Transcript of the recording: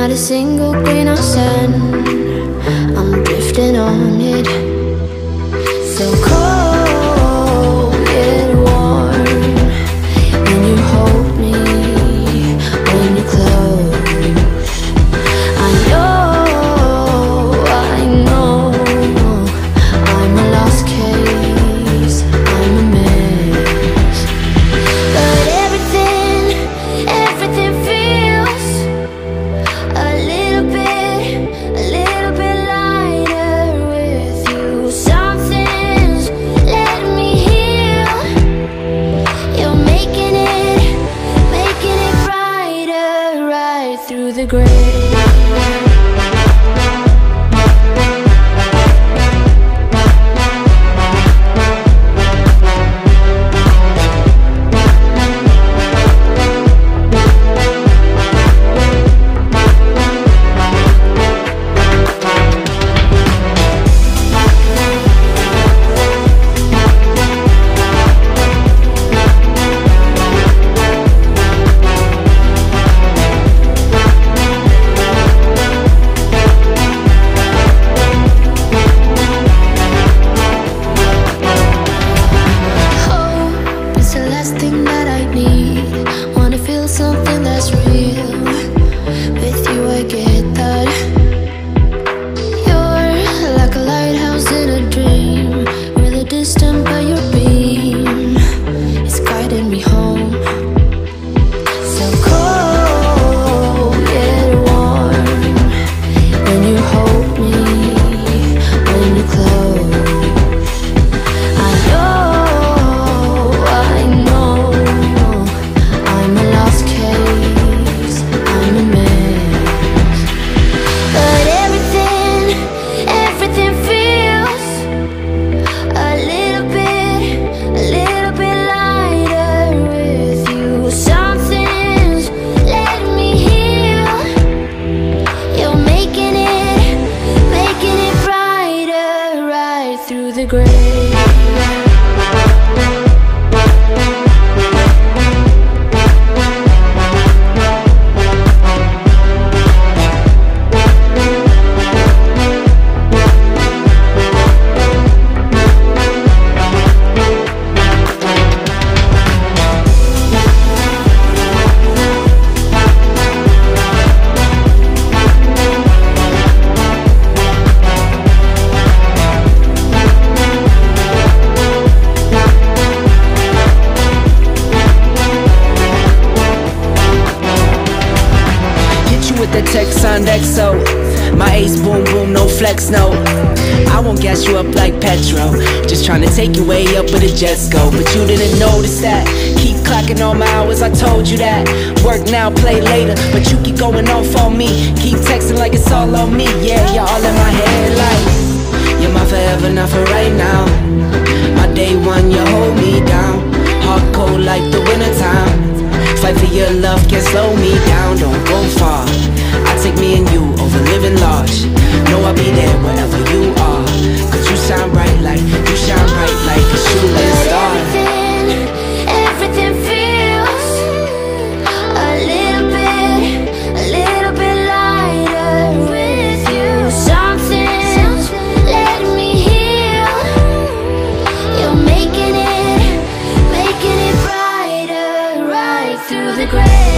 not a single grain of sand. I'm drifting on it. So cold yet warm when you hold me, when you close. I know I'm a lost case, I'm a mess. But everything feels a little bit lighter with you. Something's letting me heal. You're making it brighter right through the gray. My ace boom boom, no flex, no. I won't gas you up like petrol. Just trying to take you way up where the jets go. But you didn't notice that. Keep clocking all my hours, I told you that. Work now, play later, but you keep going off on me. Keep texting like it's all on me. Yeah, you're all in my head like you're my forever, not for right now. My day one, you hold me down. Hard cold like the wintertime. Fight for your love, can't slow me down. Don't go far. I take me and you over living large. Know I'll be there wherever you are. Cause you shine bright like a shooting star. Everything feels a little bit lighter with you. Something's letting me heal. You're making it brighter right through the gray.